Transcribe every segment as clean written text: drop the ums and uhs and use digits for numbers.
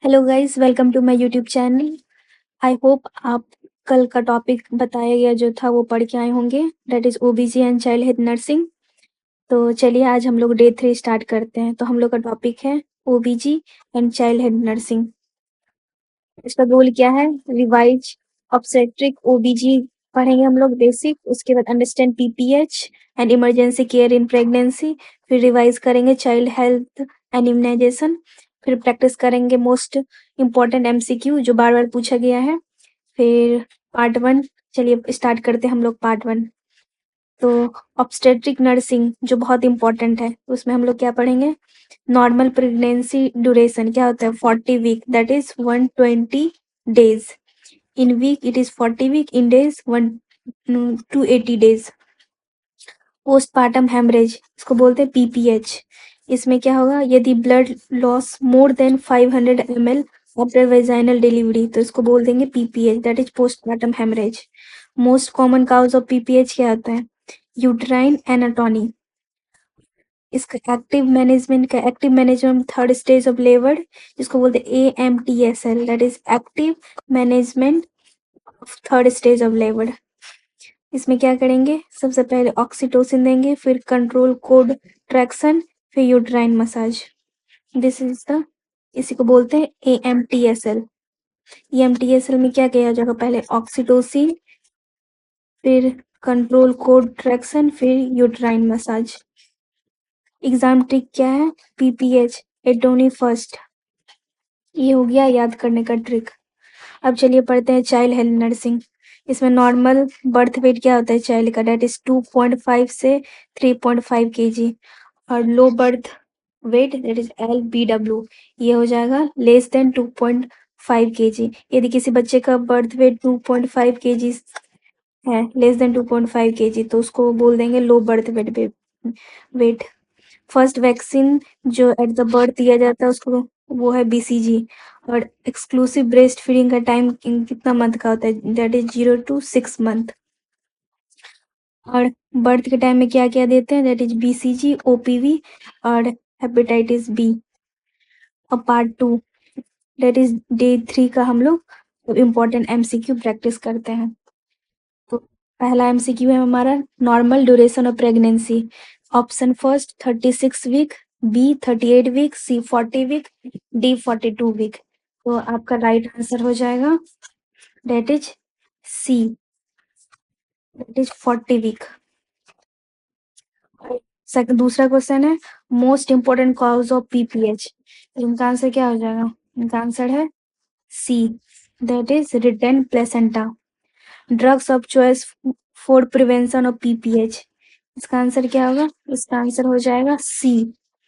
Hello guys, welcome to my YouTube channel. I hope आप कल का टॉपिक बताया गया जो था वो पढ़ के आए होंगे, that is ओबीजी and child health nursing. तो चलिए आज हम लोग डे 3 स्टार्ट करते हैं। तो हम लोग का टॉपिक है ओबीजी एंड चाइल्ड हेल्थ नर्सिंग। इसका गोल क्या है? रिवाइज ऑब्स्टेट्रिक ओबीजी पढ़ेंगे हम लोग बेसिक, उसके बाद understand PPH and emergency care in pregnancy, फिर रिवाइज करेंगे चाइल्ड हेल्थ एंड इम्यूनाइजेशन, फिर प्रैक्टिस करेंगे मोस्ट इम्पॉर्टेंट एमसीक्यू जो बार बार पूछा गया है, फिर पार्ट 1। चलिए स्टार्ट करते हैं हम लोग पार्ट 1। तो ऑब्स्टेट्रिक नर्सिंग जो बहुत इंपॉर्टेंट है, उसमें हम लोग क्या पढ़ेंगे? नॉर्मल प्रेगनेंसी ड्यूरेशन क्या होता है? 40 week, that is 120 days. In week it is 40 week, in days 280 days. Postpartum haemorrhage इसको बोलते हैं पीपीएच। इसमें क्या होगा? यदि blood loss more than 500 ml after vaginal delivery, तो इसको बोल देंगे PPH, that is postpartum haemorrhage. Most common cause of PPH क्या होता है? Uterine atony. इसका active management third stage of labour, जिसको बोलते हैं AMTSL, that is active management of third stage of labour. इसमें क्या करेंगे? सबसे पहले ऑक्सीटोसिन देंगे, फिर कंट्रोल कोड ट्रैक्शन, फिर uterine massage. This is the इसी को बोलते हैं AMTSL। EMTSL में क्या किया जाएगा? पहले ऑक्सीटोसिन, फिर कंट्रोल कोड ट्रैक्शन, फिर यूट्राइन मसाज। एग्जाम ट्रिक क्या है? PPH atony first. ये हो गया याद करने का ट्रिक। अब चलिए पढ़ते हैं चाइल्ड हेल्थ नर्सिंग। इसमें नॉर्मल बर्थ वेट क्या होता है चाइल्ड का? डेट इज 2.5 से 3.5 kg। और लो birth wait that is LBW, ये हो जाएगा लेस देन 2.5 kg। यदि किसी बच्चे का बर्थ वेट 2.5 kg है, लेस देन 2.5 kg, तो उसको बोल देंगे लो बर्थ वेट। फर्स्ट वैक्सीन जो एट द बर्थ दिया जाता है उसको वो है BCG। और एक्सक्लूसिव ब्रेस्ट फीडिंग का टाइम कितना मंथ का होता है? That is 0 to 6 month. और बर्थ के टाइम में क्या क्या देते हैं? दैट इज BCG, OPV और हेपेटाइटिस बी। और पार्ट 2 दैट इज डे 3 का हम लोग इम्पोर्टेंट MCQ प्रैक्टिस करते हैं। तो पहला MCQ है हमारा normal duration of pregnancy. Option first 36 week, B 38 week, C 40 week, D 42 week. तो आपका राइट आंसर हो जाएगा that is C, that is 40 week. दूसरा क्वेश्चन है most important cause of PPH. इनका आंसर क्या हो जाएगा? इनका आंसर है C, that is retained placenta. Drugs of choice for prevention of PPH, इसका आंसर क्या होगा? इसका आंसर हो जाएगा C,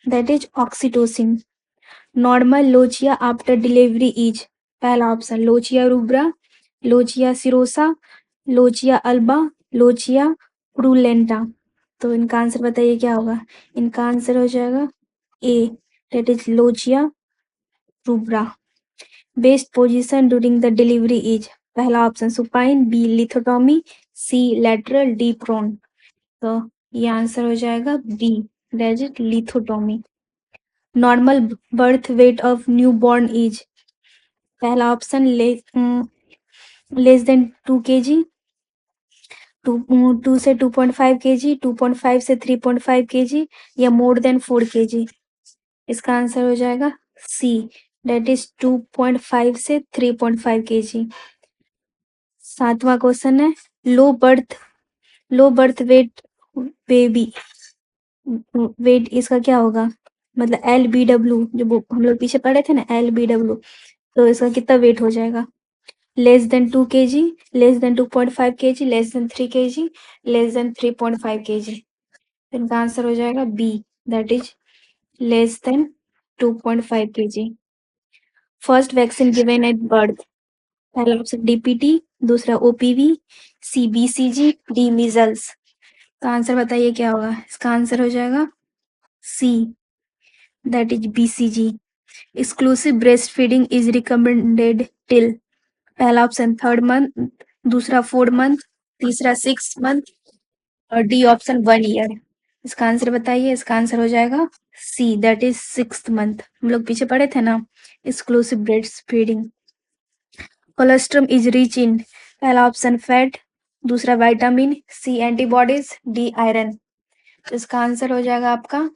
that is oxytocin. Normal lochia after delivery is, पहला option lochia rubra, lochia serosa, lochia alba, lochia purulenta. तो इनका answer बताइए क्या होगा? इनका आंसर हो जाएगा A, that is lochia rubra. Best position during the delivery is, पहला option supine, B lithotomy, C lateral, D prone. तो ये आंसर हो जाएगा B, that is lithotomy. Normal birth weight of new born is, पहला option less than 2 kg, 2 से 2.5 kg, 2.5 से 3.5 kg, या more than 4 kg। इसका आंसर हो जाएगा C, डेट इज 2.5 से 3.5 kg। सातवां क्वेश्चन है low birth weight baby weight, इसका क्या होगा? मतलब LBW जो हम लोग पीछे पढ़े थे ना, LBW, तो इसका कितना वेट हो जाएगा? Less than 2 kg, less than 2.5 kg, less than 3 kg, less than 3.5 kg। इनका आंसर हो जाएगा B, that is less than 2.5 kg। First vaccine given at birth, पहला ऑप्शन DPT, दूसरा OPV, C BCG, D measles. तो answer बताइए क्या होगा? इसका आंसर हो जाएगा C, that is BCG। Exclusive breast feeding is recommended till, पहला ऑप्शन 3rd मंथ, दूसरा 4th मंथ, तीसरा 6th मंथ और D ऑप्शन 1 ईयर। इसका आंसर बताइए। इसका आंसर हो जाएगा C, that is 6th month. हम लोग पीछे पढ़े थे ना, exclusive breast feeding. Colostrum is rich in, पहला ऑप्शन फैट, दूसरा विटामिन, सी एंटीबॉडीज, डी आयरन। तो इसका आंसर हो जाएगा आपका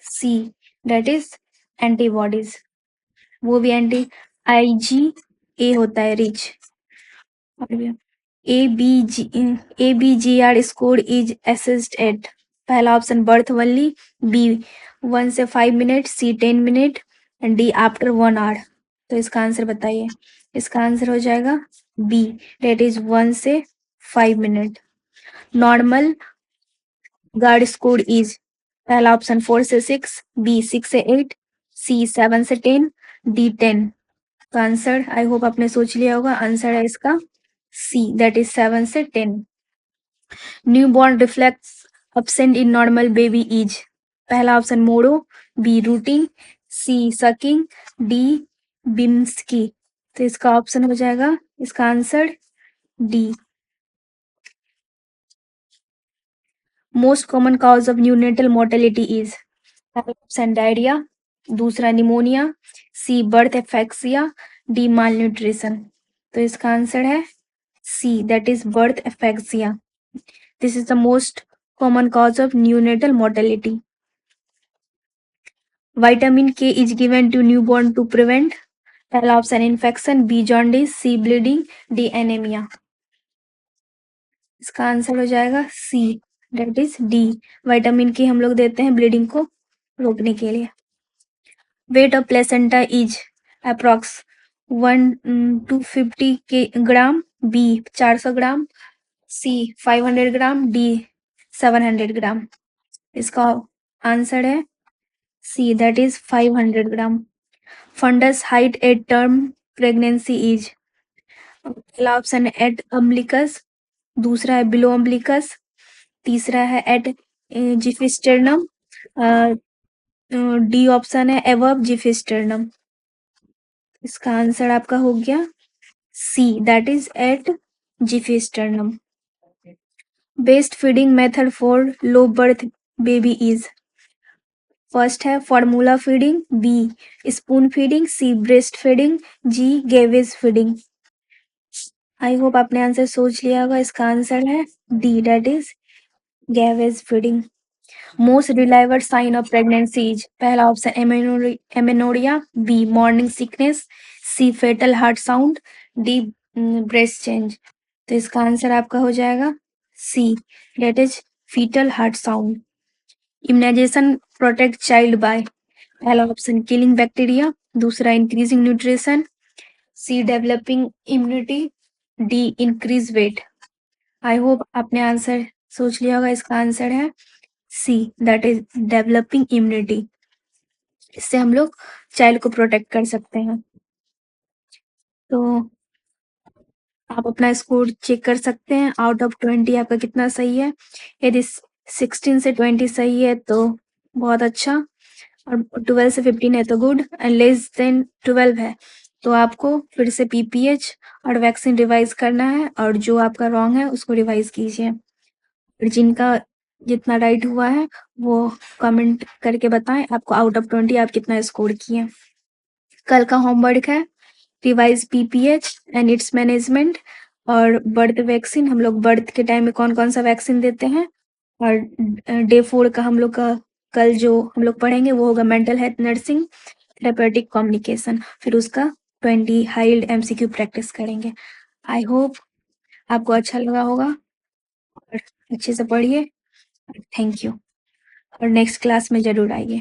सी, दैट इज एंटीबॉडीज। वो भी एंटी आईजी ए होता है, rich. ABGR score is assessed at, पहला ऑप्शन बर्थ ओनली, बी 1 से 5 minute, C 10 minute, and D after 1 hour. तो इसका आंसर बताइए। इसका आंसर हो जाएगा बी, डेट इज 1 से 5 minute. Normal guard score is, पहला ऑप्शन 4 से 6, बी 6 से 8, सी 7 से 10, डी 10। तो आंसर आई होप आपने सोच लिया होगा। आंसर है इसका सी, दैट इज 7 से 10। Newborn reflex absent in normal baby is, पहला option Moro, B rooting, C sucking, D Babinski. तो इसका ऑप्शन हो जाएगा, इसका answer D. Most common cause of neonatal mortality is, पहला ऑप्शन डायरिया, दूसरा pneumonia, C birth asphyxia, D malnutrition. तो इसका आंसर है C, that is birth asphyxia. This is the most common cause of neonatal mortality. Vitamin K is given to newborn to prevent, पहला option infection, B jaundice, सी bleeding, D anaemia. इसका answer हो जाएगा C, that is D. Vitamin के हम लोग देते हैं bleeding को रोकने के लिए। Weight of placenta is approx 1 to 50 gram, B 400 gram, C 500 gram, D 700 gram. इसका आंसर है C, that is 500 gram. Fundus height at term pregnancy is, पहला ऑप्शन है एट अम्बिलिकस, दूसरा है बिलो अम्बिलिकस, तीसरा है एट जिफिस्टर्नम, डी ऑप्शन है above xiphisternum. इसका आंसर आपका हो गया C, that is at xiphisternum. Best feeding method for low birth baby is, first है formula feeding, B spoon feeding, C breast feeding, D gavage feeding. I hope आपने answer सोच लिया होगा। इसका आंसर है D, that is gavage feeding. Most reliable sign of pregnancy is, पहला option amenorrhoea, B morning sickness, C fetal heart sound, D breast change. तो इसका answer आपका हो जाएगा C, that is fetal heart sound. Immunization protect child by, पहला option killing bacteria, दूसरा increasing nutrition, C developing immunity, D increase weight. I hope आपने answer सोच लिया होगा। इसका आंसर है C, that is developing immunity. इससे हम लोग चाइल्ड को प्रोटेक्ट कर सकते हैं। तो आप अपना स्कोर चेक कर सकते हैं, आउट ऑफ 20 आपका कितना सही है। यदि 16 से 20 सही है तो बहुत अच्छा, और 12 से 15 है तो गुड, एंड लेस देन 12 है तो आपको फिर से पीपीएच और वैक्सीन रिवाइज करना है, और जो आपका रॉन्ग है उसको रिवाइज कीजिए। और जिनका जितना राइट हुआ है वो कमेंट करके बताएं आपको आउट ऑफ 20 आप कितना स्कोर किए। कल का होमवर्क है revise PPH and it's management और बर्थ वैक्सीन। हम लोग बर्थ के टाइम में कौन कौन सा वैक्सीन देते हैं, और डे 4 का हम लोग का कल जो हम लोग पढ़ेंगे वो होगा mental health nursing therapeutic communication. फिर उसका 20 हाइल्ड एमसीक्यू प्रैक्टिस करेंगे। आई होप आपको अच्छा लगा होगा, और अच्छे से पढ़िए। थैंक यू, और नेक्स्ट क्लास में जरूर आइए।